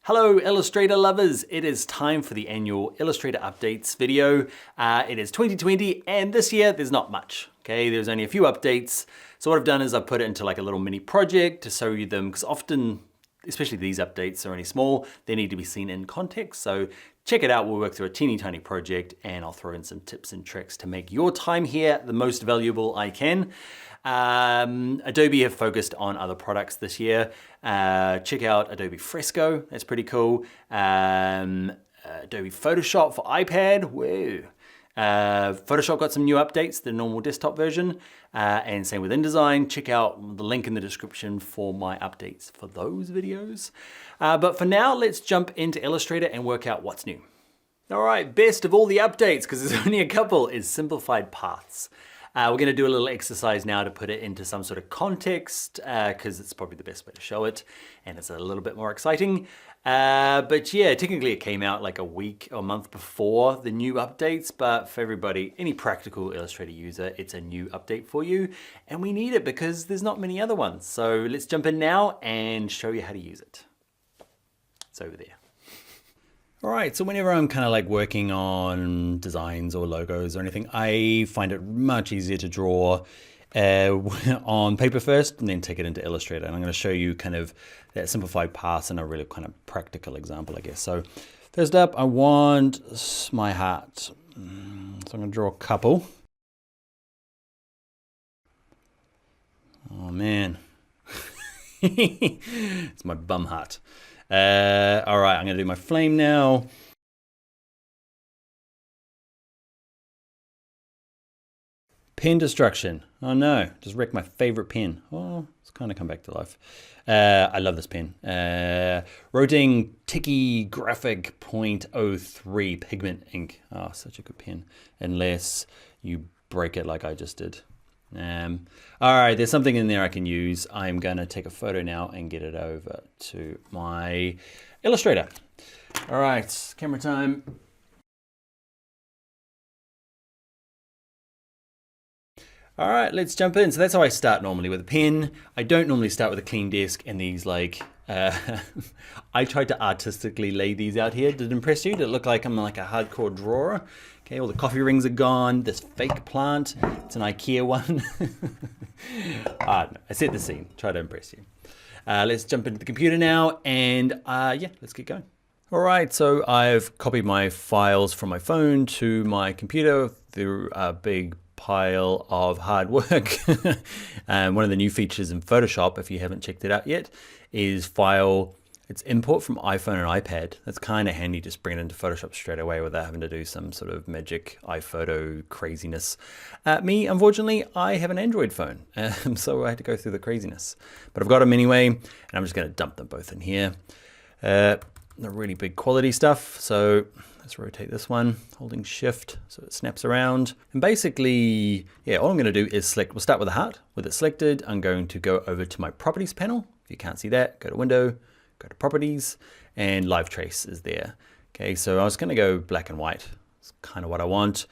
Hello Illustrator lovers, it is time for the annual Illustrator Updates video. It is 2020 and this year there's not much, okay? There's only a few updates. So what I've done is I've put it into like a little mini project to show you them because often, especially these updates are only small, they need to be seen in context. So check it out, we'll work through a teeny tiny project and I'll throw in some tips and tricks to make your time here the most valuable I can. Adobe have focused on other products this year. Check out Adobe Fresco, that's pretty cool. Adobe Photoshop for iPad, whoa. Photoshop got some new updates, the normal desktop version, and same with InDesign. Check out the link in the description for my updates for those videos. But for now, let's jump into Illustrator and work out what's new. All right, best of all the updates, because there's only a couple, is simplified paths. We're going to do a little exercise now to put it into some sort of context because it's probably the best way to show it and it's a little bit more exciting. But yeah, technically it came out like a week or month before the new updates, but for everybody, any practical Illustrator user, it's a new update for you and we need it because there's not many other ones. So let's jump in now and show you how to use it. It's over there. All right, so whenever I'm kind of like working on designs or logos or anything, I find it much easier to draw on paper first and then take it into Illustrator. And I'm going to show you kind of that simplified path in a really kind of practical example, I guess. So first up, I want my heart. So I'm going to draw a couple. Oh man, it's my bum heart. All right, I'm gonna do my flame now. Pen destruction. Oh no, just wrecked my favorite pen. Oh, it's kind of come back to life. I love this pen. Rotating Tiki Graphic 0.03 pigment ink. Oh, such a good pen. Unless you break it like I just did. All right, there's something in there I can use. I'm gonna take a photo now and get it over to my Illustrator. All right, camera time. All right, let's jump in. So that's how I start normally, with a pen. I don't normally start with a clean desk and these like, I tried to artistically lay these out here. Did it impress you? Did it look like I'm like a hardcore drawer? Okay, all the coffee rings are gone. This fake plant, it's an IKEA one. No, I set the scene, try to impress you. Let's jump into the computer now and yeah, let's get going. All right, so I've copied my files from my phone to my computer through a big pile of hard work. And one of the new features in Photoshop, if you haven't checked it out yet, is file, it's import from iPhone and iPad. That's kind of handy, just bring it into Photoshop straight away without having to do some sort of magic iPhoto craziness. Me, unfortunately, I have an Android phone, so I had to go through the craziness. But I've got them anyway, and I'm just gonna dump them both in here. The really big quality stuff, so let's rotate this one, holding shift so it snaps around. And basically, yeah, all I'm gonna do is select, we'll start with the heart. With it selected, I'm going to go over to my properties panel. If you can't see that, go to window, go to properties, and live trace is there. Okay, so I was gonna go black and white. It's kind of what I want.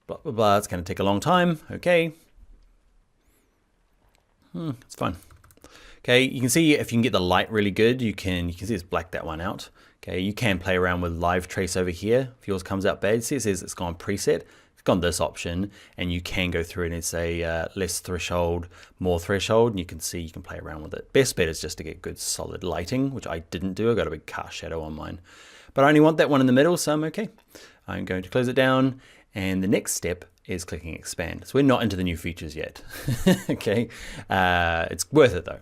Blah, blah, blah, it's gonna take a long time, okay. It's fun. Okay, you can see if you can get the light really good, you can see it's blacked that one out. Okay, you can play around with live trace over here. If yours comes out bad, see it says it's gone preset. Click on this option and you can go through it and say less threshold, more threshold, and you can see you can play around with it. Best bet is just to get good solid lighting, which I didn't do. I got a big cast shadow on mine. But I only want that one in the middle, so I'm okay. I'm going to close it down, and the next step is clicking expand. So we're not into the new features yet. Okay, it's worth it though.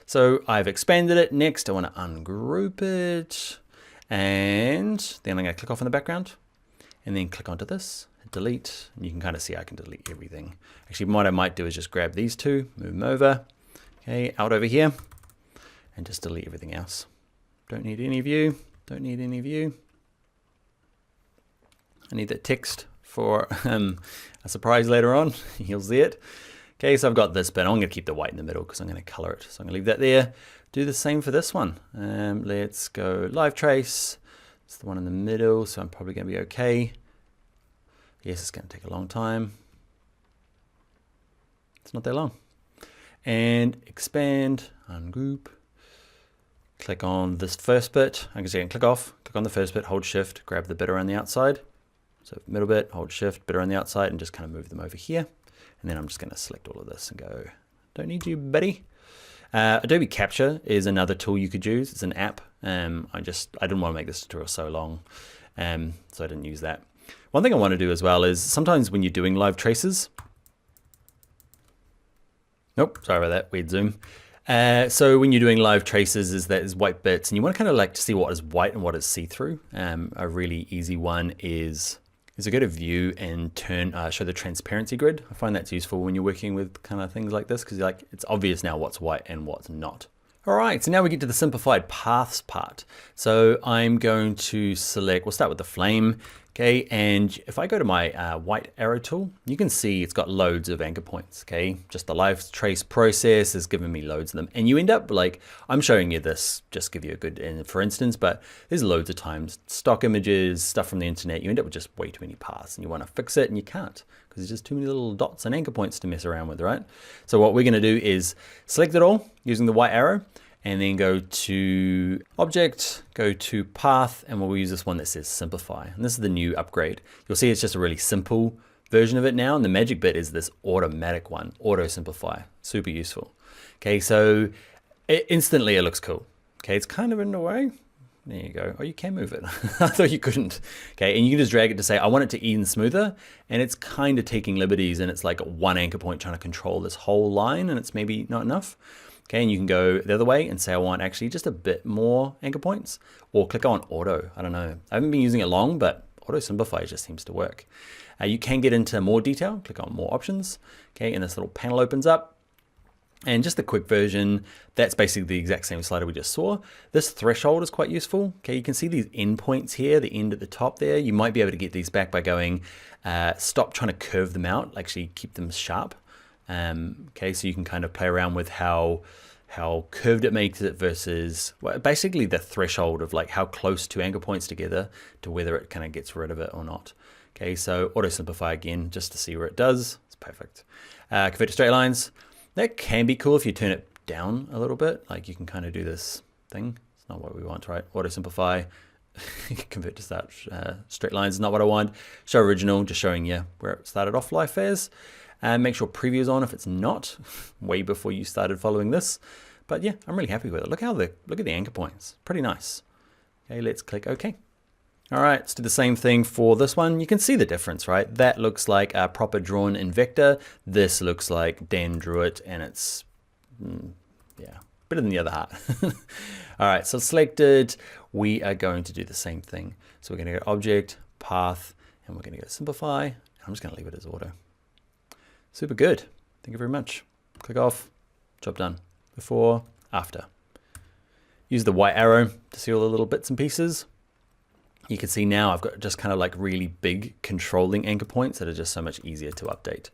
So I've expanded it. Next, I want to ungroup it. And then I'm going to click off in the background and then click onto this, delete. And you can kind of see I can delete everything. Actually, what I might do is just grab these two, move them over, okay, out over here, and just delete everything else. Don't need any of you. Don't need any of you. I need that text for a surprise later on. You'll see it. Okay, so I've got this, but I'm going to keep the white in the middle because I'm going to color it. So I'm going to leave that there. Do the same for this one. Let's go live trace. It's the one in the middle, so I'm probably going to be okay. Yes, it's going to take a long time. It's not that long. And expand, ungroup, click on this first bit. I can see I can click off, click on the first bit, hold shift, grab the bit around the outside. So middle bit, hold shift, bit around the outside, and just kind of move them over here. And then I'm just gonna select all of this and go, don't need you, buddy. Adobe Capture is another tool you could use. It's an app. I didn't want to make this tutorial so long, so I didn't use that. One thing I want to do as well is sometimes when you're doing live traces, nope, sorry about that, weird zoom. So when you're doing live traces is that is white bits, and you want to kind of like to see what is white and what is see-through. A really easy one is to go to view and show the transparency grid. I find that's useful when you're working with kind of things like this, because like it's obvious now what's white and what's not. All right, so now we get to the simplified paths part. So I'm going to select, we'll start with the flame. Okay, and if I go to my white arrow tool, you can see it's got loads of anchor points, okay? Just the live trace process has given me loads of them. And you end up like, I'm showing you this, just give you a good, for instance, but there's loads of times, stock images, stuff from the internet, you end up with just way too many paths and you wanna fix it and you can't, because there's just too many little dots and anchor points to mess around with, right? So what we're gonna do is select it all using the white arrow, and then go to Object, go to Path, and we'll use this one that says Simplify. And this is the new upgrade. You'll see it's just a really simple version of it now, and the magic bit is this automatic one, Auto Simplify. Super useful. Okay, so instantly it looks cool. Okay, it's kind of in the way. There you go. Oh, you can move it. I thought you couldn't. Okay, and you can just drag it to say, I want it to even smoother, and it's kind of taking liberties, and it's like one anchor point trying to control this whole line, and it's maybe not enough. Okay, and you can go the other way and say, I want actually just a bit more anchor points, or click on auto. I don't know. I haven't been using it long, but auto simplify just seems to work. You can get into more detail, click on more options. Okay, and this little panel opens up. And just the quick version, that's basically the exact same slider we just saw. This threshold is quite useful. Okay, you can see these endpoints here, the end at the top there. You might be able to get these back by going, stop trying to curve them out, actually keep them sharp. Okay, so you can kind of play around with how curved it makes it versus basically the threshold of like how close two anchor points together to whether it kind of gets rid of it or not. Okay, so auto simplify again just to see where it does. It's perfect. Convert to straight lines. That can be cool if you turn it down a little bit. Like you can kind of do this thing. It's not what we want, right? Auto simplify. Convert to straight lines is not what I want. Show original, just showing you where it started off life as. Make sure preview is on if it's not, way before you started following this. But yeah, I'm really happy with it. Look at the anchor points, pretty nice. Okay, let's click OK. All right, let's do the same thing for this one. You can see the difference, right? That looks like a proper drawn in vector. This looks like Dan drew it, and it's, yeah, better than the other heart. All right, so selected, we are going to do the same thing. So we're gonna go Object, Path, and we're gonna go Simplify. I'm just gonna leave it as auto. Super good. Thank you very much. Click off, job done. Before, after. Use the white arrow to see all the little bits and pieces. You can see now I've got just kind of like really big controlling anchor points that are just so much easier to update.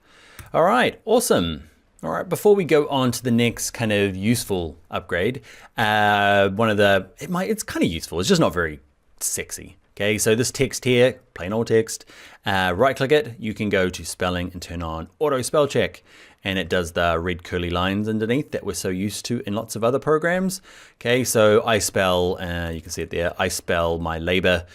All right, awesome. All right, before we go on to the next kind of useful upgrade, it's kind of useful. It's just not very sexy. Okay, so this text here, plain old text, right click it, you can go to spelling and turn on auto spell check. And it does the red curly lines underneath that we're so used to in lots of other programs. Okay, so I spell, you can see it there, I spell my labor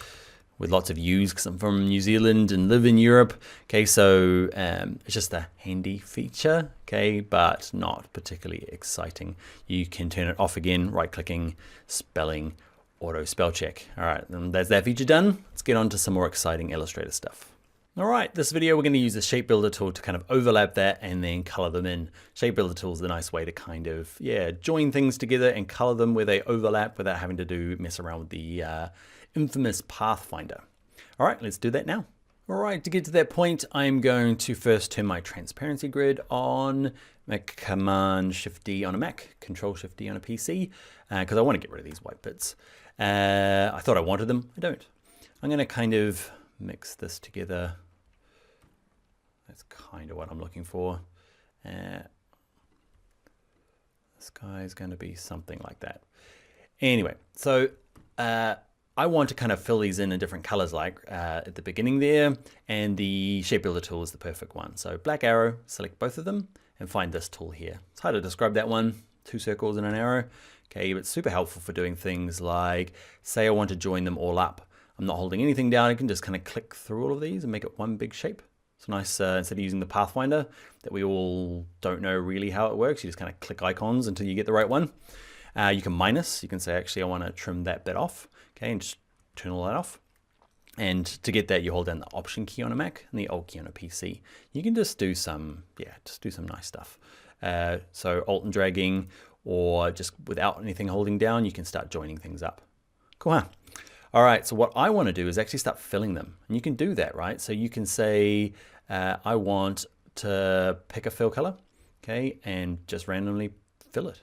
with lots of U's because I'm from New Zealand and live in Europe. Okay, so it's just a handy feature, okay, but not particularly exciting. You can turn it off again, right clicking, spelling, auto spell check. All right, and that's that feature done. Let's get on to some more exciting Illustrator stuff. All right, this video we're going to use the Shape Builder tool to kind of overlap that and then color them in. Shape Builder tool is a nice way to kind of, join things together and color them where they overlap without having to mess around with the infamous Pathfinder. All right, let's do that now. All right, to get to that point, I'm going to first turn my transparency grid on, make Command Shift D on a Mac, Control Shift D on a PC, because I want to get rid of these white bits. I thought I wanted them, I don't. I'm going to kind of mix this together. That's kind of what I'm looking for. This guy is going to be something like that. Anyway, so I want to kind of fill these in different colors like at the beginning there, and the Shape Builder tool is the perfect one. So black arrow, select both of them and find this tool here. It's hard to describe that one, 2 circles and an arrow. Okay, it's super helpful for doing things like, say I want to join them all up. I'm not holding anything down. I can just kind of click through all of these and make it one big shape. It's nice, instead of using the Pathfinder that we all don't know really how it works, you just kind of click icons until you get the right one. You can minus, you can say, actually, I want to trim that bit off, okay, and just turn all that off. And to get that, you hold down the Option key on a Mac and the Alt key on a PC. You can just do some, just do some nice stuff. So Alt and dragging, or just without anything holding down, you can start joining things up. Cool, huh? All right, so what I want to do is actually start filling them. And you can do that, right? So you can say, I want to pick a fill color, okay, and just randomly fill it.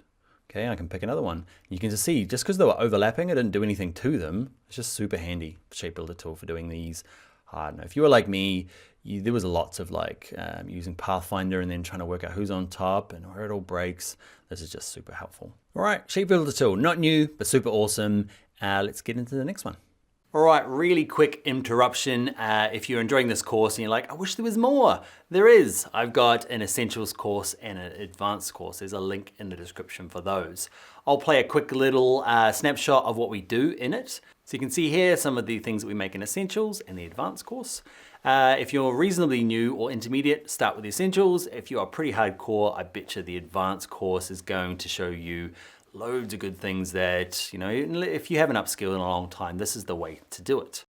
Okay, I can pick another one. You can just see, just because they were overlapping, I didn't do anything to them. It's just super handy shape builder tool for doing these. I don't know, if you were like me, there was lots of like using Pathfinder and then trying to work out who's on top and where it all breaks. This is just super helpful. All right, shape builder tool, not new, but super awesome. Let's get into the next one. All right, really quick interruption. If you're enjoying this course and you're like, I wish there was more, there is. I've got an essentials course and an advanced course. There's a link in the description for those. I'll play a quick little snapshot of what we do in it. So you can see here some of the things that we make in essentials and the advanced course. If you're reasonably new or intermediate, start with the essentials. If you are pretty hardcore, I bet you the advanced course is going to show you loads of good things that, you know, if you haven't upskilled in a long time, this is the way to do it.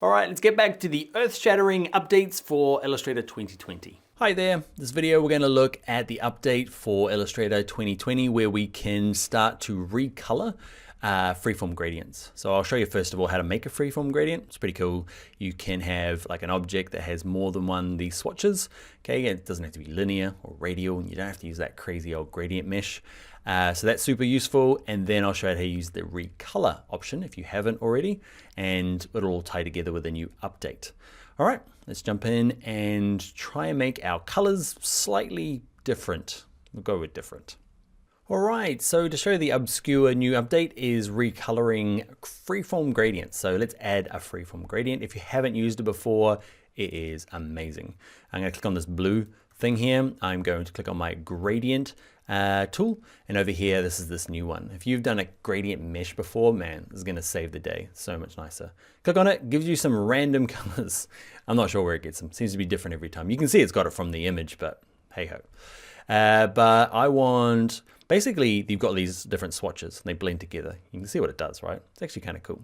All right, let's get back to the earth-shattering updates for Illustrator 2020. Hi there, this video we're going to look at the update for Illustrator 2020 where we can start to recolor freeform gradients. So I'll show you first of all how to make a freeform gradient. It's pretty cool. You can have like an object that has more than one of these swatches. Okay, it doesn't have to be linear or radial, and you don't have to use that crazy old gradient mesh. So that's super useful. And then I'll show you how to use the recolor option if you haven't already, and it'll all tie together with a new update. All right, let's jump in and try and make our colors slightly different. We'll go with different. All right, so to show you the obscure new update is recoloring freeform gradients. So let's add a freeform gradient. If you haven't used it before, it is amazing. I'm gonna click on this blue thing here. I'm going to click on my gradient tool. And over here, this is this new one. If you've done a gradient mesh before, man, this is gonna save the day. So much nicer. Click on it, gives you some random colors. I'm not sure where it gets them. Seems to be different every time. You can see it's got it from the image, but hey ho. But I want, basically, you've got these different swatches and they blend together. You can see what it does, right? It's actually kind of cool.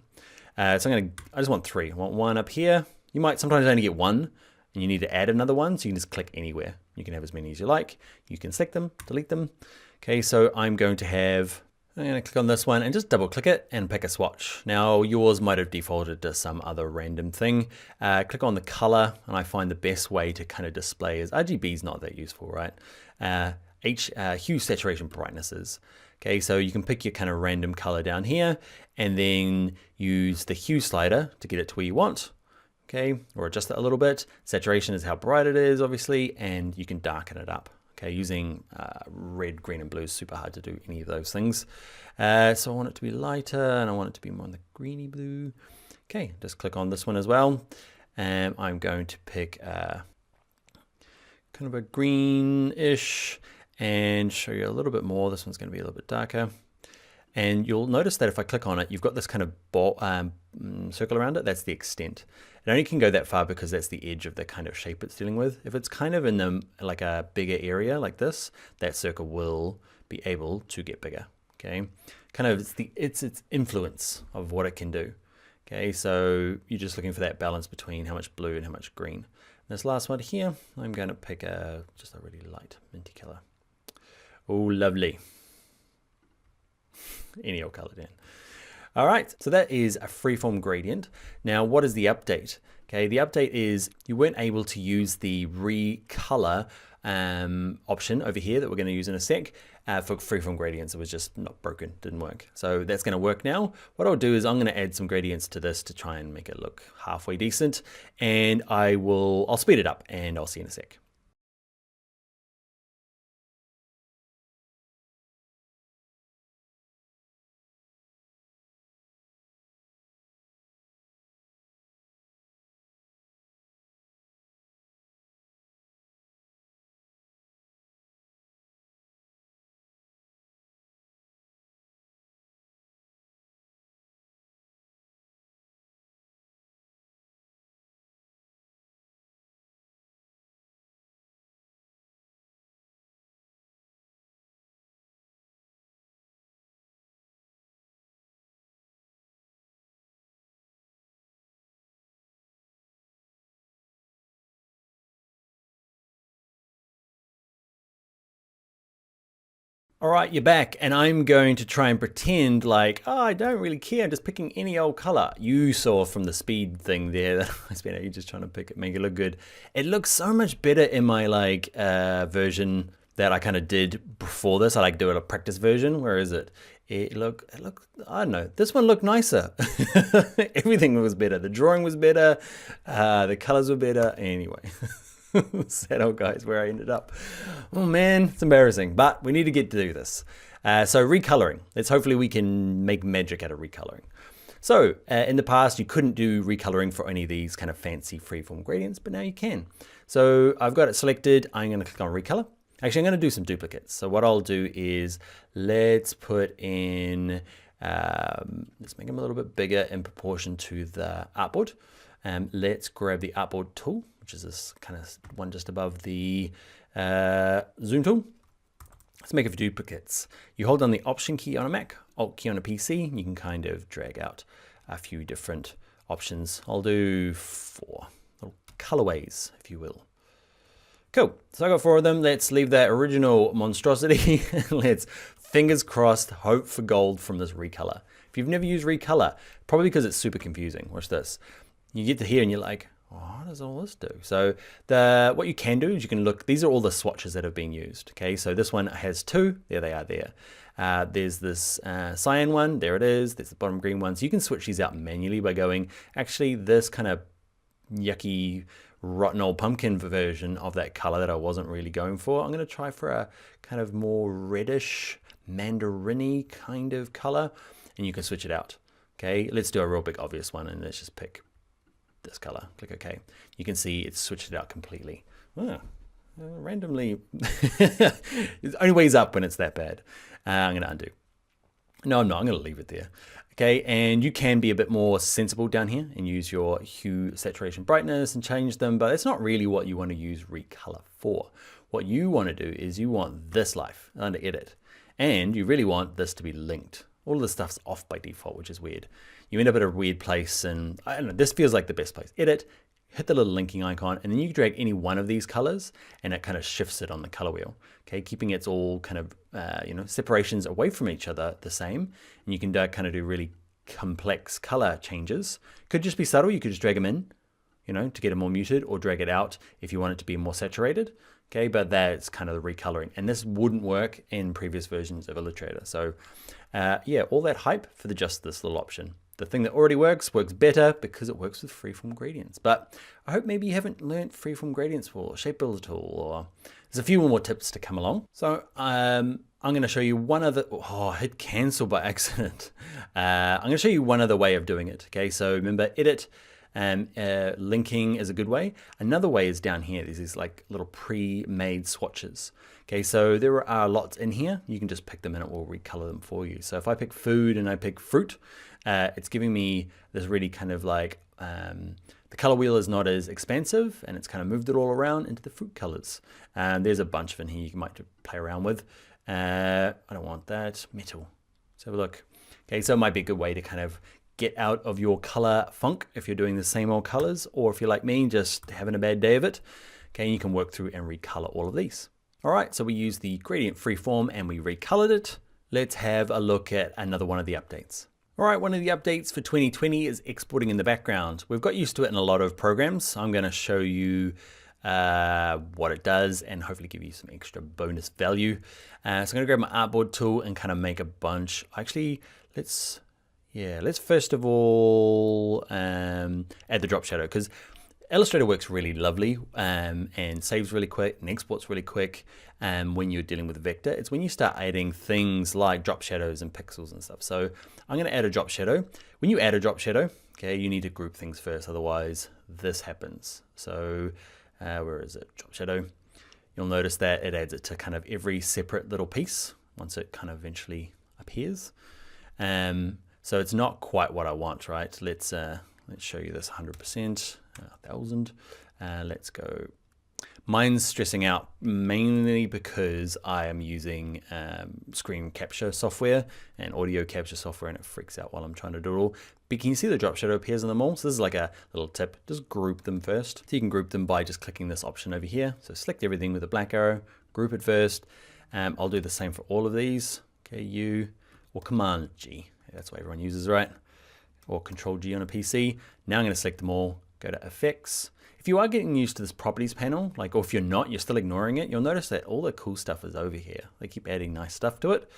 So I just want 3. I want 1 up here. You might sometimes only get 1 and you need to add another one. So you can just click anywhere. You can have as many as you like. You can select them, delete them. Okay, so I'm going to click on this one and just double click it and pick a swatch. Now yours might have defaulted to some other random thing. Click on the color, and I find the best way to kind of display is RGB is not that useful, right? Hue, saturation, brightnesses. Okay, so you can pick your kind of random color down here and then use the hue slider to get it to where you want. Okay, or adjust it a little bit. Saturation is how bright it is, obviously, and you can darken it up. Okay, using red, green, and blue is super hard to do any of those things. So I want it to be lighter, and I want it to be more on the greeny blue. Okay, just click on this one as well. And I'm going to pick kind of a greenish and show you a little bit more. This one's going to be a little bit darker. And you'll notice that if I click on it, you've got this kind of circle around it. That's the extent. It only can go that far because that's the edge of the kind of shape it's dealing with. If it's kind of in the, like a bigger area like this, that circle will be able to get bigger. Okay, kind of it's its influence of what it can do. Okay, so you're just looking for that balance between how much blue and how much green. This last one here, I'm going to pick just a really light minty color. Oh, lovely. Any old color, Dan. All right, so that is a freeform gradient. Now, what is the update? Okay, the update is you weren't able to use the recolor option over here that we're going to use in a sec for freeform gradients. It was just not broken, didn't work. So that's going to work now. What I'll do is I'm going to add some gradients to this to try and make it look halfway decent, and I'll speed it up and I'll see you in a sec. All right, you're back, and I'm going to try and pretend like, oh, I don't really care, I'm just picking any old color. You saw from the speed thing there that I spent ages trying to pick it, make it look good. It looks so much better in my version that I kind of did before this. I like do it a practice version. Where is it? It look, I don't know. This one looked nicer. Everything was better. The drawing was better. The colors were better. Anyway. Sad old guys where I ended up. Oh man, it's embarrassing, but we need to get to do this. So recoloring. Hopefully we can make magic out of recoloring. So in the past, you couldn't do recoloring for any of these kind of fancy freeform gradients, but now you can. So I've got it selected. I'm going to click on recolor. Actually, I'm going to do some duplicates. So what I'll do is let's put in, let's make them a little bit bigger in proportion to the artboard. Let's grab the artboard tool, which is this kind of one just above the zoom tool. Let's make a few duplicates. You hold down the Option key on a Mac, Alt key on a PC, and you can kind of drag out a few different options. I'll do 4 little colorways, if you will. Cool, so I got 4 of them. Let's leave that original monstrosity. Let's, fingers crossed, hope for gold from this recolor. If you've never used recolor, probably because it's super confusing. Watch this. You get to here and you're like, what does all this do? So what you can do is you can look, these are all the swatches that have been used. Okay, so this one has 2, there they are there. There's this cyan one, there it is. There's the bottom green one. So you can switch these out manually by going, actually this kind of yucky, rotten old pumpkin version of that color that I wasn't really going for. I'm gonna try for a kind of more reddish, mandarin-y kind of color, and you can switch it out. Okay, let's do a real big obvious one and let's just pick this color. Click OK. You can see it's switched it out completely. Randomly, it's only ways up when it's that bad. I'm going to undo. No, I'm not. I'm going to leave it there. Okay, and you can be a bit more sensible down here and use your hue, saturation, brightness and change them, but it's not really what you want to use recolor for. What you want to do is you want this life under edit, and you really want this to be linked. All of this stuff's off by default, which is weird. You end up at a weird place, and I don't know, this feels like the best place. Edit, hit the little linking icon, and then you drag any one of these colors, and it kind of shifts it on the color wheel. Okay, keeping its all kind of separations away from each other the same, and you can kind of do really complex color changes. Could just be subtle. You could just drag them in, to get it more muted, or drag it out if you want it to be more saturated. Okay, but that's kind of the recoloring, and this wouldn't work in previous versions of Illustrator. So yeah, all that hype for just this little option. The thing that already works better because it works with freeform gradients. But I hope maybe you haven't learned freeform gradients for Shape Builder tool, or there's a few more tips to come along. So I'm going to show you one other, I hit cancel by accident. I'm going to show you one other way of doing it. Okay, so remember edit, linking is a good way. Another way is down here. There's these like little pre-made swatches. Okay, so there are lots in here. You can just pick them and it will recolor them for you. So if I pick food and I pick fruit, it's giving me this really kind of like, the color wheel is not as expansive, and it's kind of moved it all around into the fruit colors. There's a bunch of in here you might play around with. I don't want that. Metal. Let's have a look. Okay, so it might be a good way to kind of get out of your color funk if you're doing the same old colors, or if you're like me, just having a bad day of it. Okay, you can work through and recolor all of these. All right, so we used the gradient freeform and we recolored it. Let's have a look at another one of the updates. All right, one of the updates for 2020 is exporting in the background. We've got used to it in a lot of programs. I'm going to show you what it does and hopefully give you some extra bonus value. So I'm going to grab my artboard tool and kind of make a bunch. Actually, let's first of all add the drop shadow, because Illustrator works really lovely and saves really quick and exports really quick. When you're dealing with vector, it's when you start adding things like drop shadows and pixels and stuff. So I'm going to add a drop shadow. When you add a drop shadow, okay, you need to group things first, otherwise this happens. So where is it? Drop shadow. You'll notice that it adds it to kind of every separate little piece once it kind of eventually appears. So it's not quite what I want, right? Let's show you this 100%, 1000. Let's go. Mine's stressing out mainly because I am using screen capture software and audio capture software, and it freaks out while I'm trying to do it all. But can you see the drop shadow appears in them all? So this is like a little tip. Just group them first. So you can group them by just clicking this option over here. So select everything with a black arrow, group it first. I'll do the same for all of these. Okay, U or Command G. That's what everyone uses, right? Or Control G on a PC. Now I'm going to select them all, go to Effects. If you are getting used to this Properties panel, like, or if you're not, you're still ignoring it, you'll notice that all the cool stuff is over here. They keep adding nice stuff to it.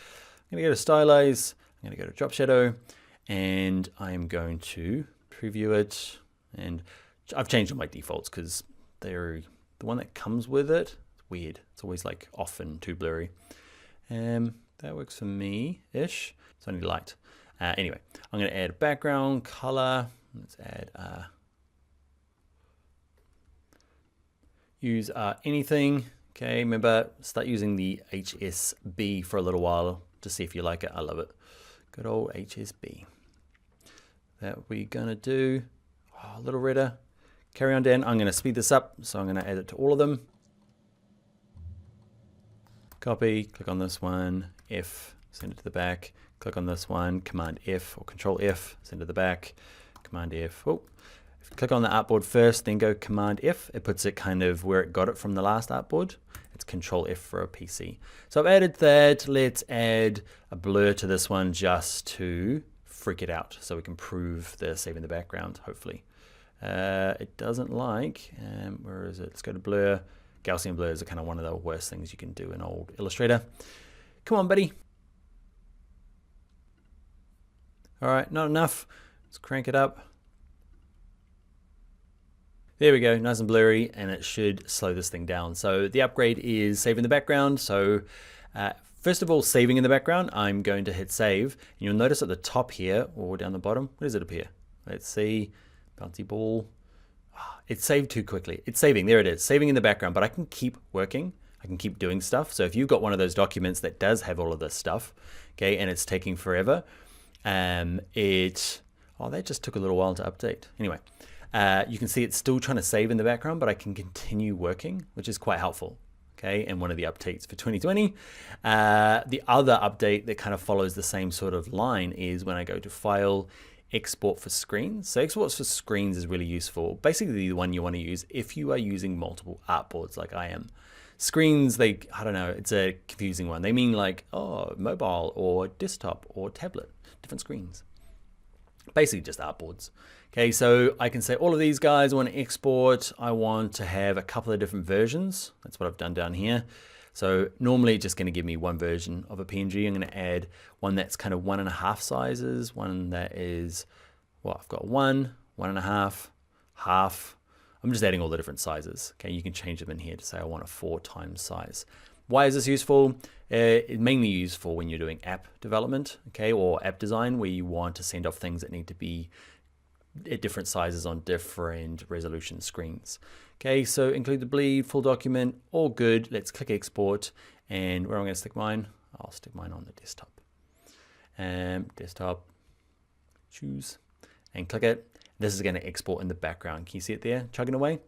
I'm going to go to Stylize, I'm going to go to Drop Shadow, and I'm going to preview it. And I've changed all my defaults because they're the one that comes with it. It's weird. It's always like off and too blurry. That works for me-ish. It's only light. Anyway, I'm going to add background color. Let's add use anything. Okay, remember, start using the HSB for a little while to see if you like it. I love it. Good old HSB. That we're going to do a little redder. Carry on down. I'm going to speed this up, so I'm going to add it to all of them. Copy, click on this one, F, send it to the back. Click on this one, Command F or Control F, send it to the back. Command F. Oh. If you click on the artboard first, then go Command F, it puts it kind of where it got it from the last artboard. It's Control F for a PC. So I've added that. Let's add a blur to this one just to freak it out so we can prove the save in the background, hopefully. It doesn't like, where is it? Let's go to blur. Gaussian blurs are kind of one of the worst things you can do in old Illustrator. Come on, buddy. All right, not enough. Let's crank it up. There we go, nice and blurry, and it should slow this thing down. So the upgrade is save in the background. So first of all, saving in the background, I'm going to hit save. And you'll notice at the top here, or down the bottom, where does it appear? Let's see, bouncy ball. It's saved too quickly. It's saving, there it is, saving in the background, but I can keep working. I can keep doing stuff. So if you've got one of those documents that does have all of this stuff, okay, and it's taking forever, that just took a little while to update. Anyway, you can see it's still trying to save in the background, but I can continue working, which is quite helpful. Okay, and one of the updates for 2020. The other update that kind of follows the same sort of line is when I go to File, Export for Screens. So exports for screens is really useful. Basically the one you want to use if you are using multiple artboards like I am. Screens, I don't know, it's a confusing one. They mean like, oh, mobile or desktop or tablet, different screens. Basically just artboards. Okay, so I can say all of these guys I want to export. I want to have a couple of different versions. That's what I've done down here. So normally it's just going to give me one version of a PNG. I'm going to add one that's kind of 1.5 sizes, one that is, well, I've got 1, 1.5, half. I'm just adding all the different sizes. Okay, you can change them in here to say I want a 4 times size. Why is this useful? It's mainly used for when you're doing app development, okay, or app design, where you want to send off things that need to be at different sizes on different resolution screens. Okay, so include the bleed, full document, all good. Let's click export, and where am I going to stick mine? I'll stick mine on the desktop. Desktop, choose, and click it. This is going to export in the background. Can you see it there, chugging away?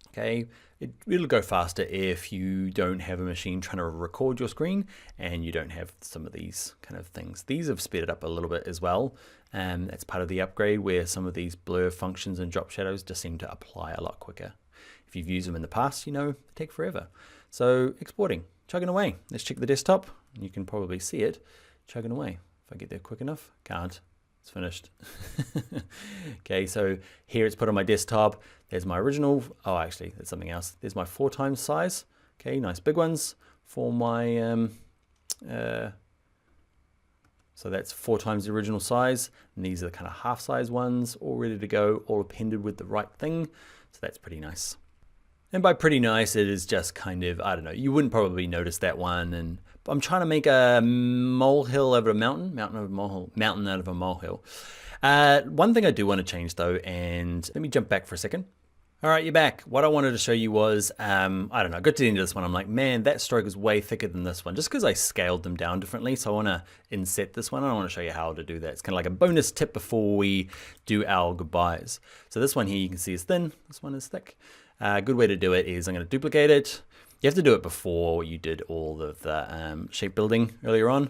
Okay, it'll go faster if you don't have a machine trying to record your screen and you don't have some of these kind of things. These have sped it up a little bit as well. That's part of the upgrade, where some of these blur functions and drop shadows just seem to apply a lot quicker. If you've used them in the past, you know, they take forever. So exporting, chugging away. Let's check the desktop. You can probably see it chugging away. If I get there quick enough, can't. It's finished. Okay, so here it's put on my desktop. There's my original. Oh, actually, there's something else. There's my 4 times size. Okay, nice big ones for my. So that's 4 times the original size, and these are the kind of half size ones, all ready to go, all appended with the right thing. So that's pretty nice. And by pretty nice, it is just kind of, I don't know, you wouldn't probably notice that one. And I'm trying to make a molehill out of a mountain, mountain out of a molehill. One thing I do want to change though, and let me jump back for a second. All right, you're back. What I wanted to show you was, I don't know, I got to the end of this one. I'm like, man, that stroke is way thicker than this one, just because I scaled them down differently. So I want to inset this one. I want to show you how to do that. It's kind of like a bonus tip before we do our goodbyes. So this one here, you can see is thin. This one is thick. A good way to do it is I'm going to duplicate it. You have to do it before you did all of the shape building earlier on.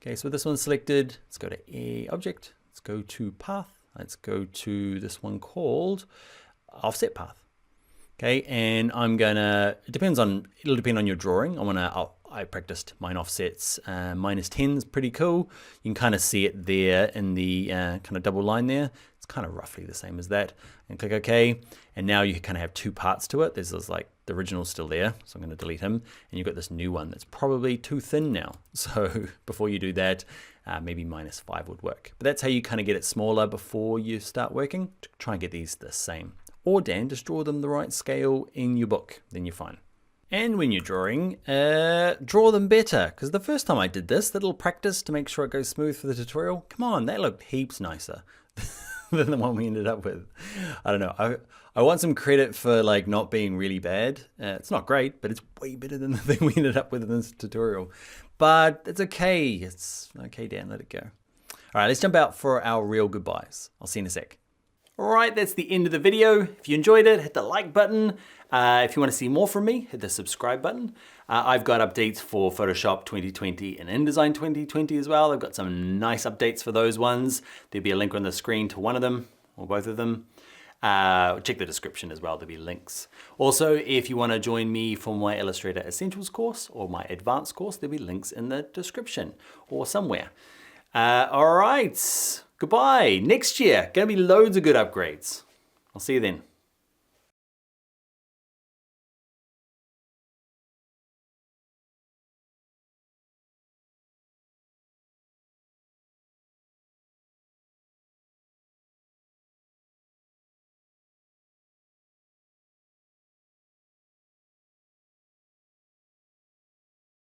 Okay, so with this one selected, let's go to Object. Let's go to Path. Let's go to this one called Offset Path. Okay, and I'm gonna, it'll depend on your drawing. I wanna I practiced mine offsets. -10 is pretty cool. You can kind of see it there in the kind of double line there. It's kind of roughly the same as that. And click OK. And now you kind of have two parts to it. There's this, like, the original's still there, so I'm going to delete him. And you've got this new one that's probably too thin now. So before you do that, maybe -5 would work. But that's how you kind of get it smaller before you start working. Try and get these the same. Or Dan, just draw them the right scale in your book, then you're fine. And when you're drawing, draw them better. Because the first time I did this, that little practice to make sure it goes smooth for the tutorial, come on, that looked heaps nicer than the one we ended up with. I don't know. I want some credit for like not being really bad. It's not great, but it's way better than the thing we ended up with in this tutorial. But it's okay. It's okay, Dan, let it go. All right, let's jump out for our real goodbyes. I'll see you in a sec. All right, that's the end of the video. If you enjoyed it, hit the like button. If you want to see more from me, hit the subscribe button. I've got updates for Photoshop 2020 and InDesign 2020 as well. I've got some nice updates for those ones. There'll be a link on the screen to one of them, or both of them. Check the description as well, there'll be links. Also, if you want to join me for my Illustrator Essentials course or my Advanced course, there'll be links in the description or somewhere. All right, goodbye. Next year, gonna be loads of good upgrades. I'll see you then.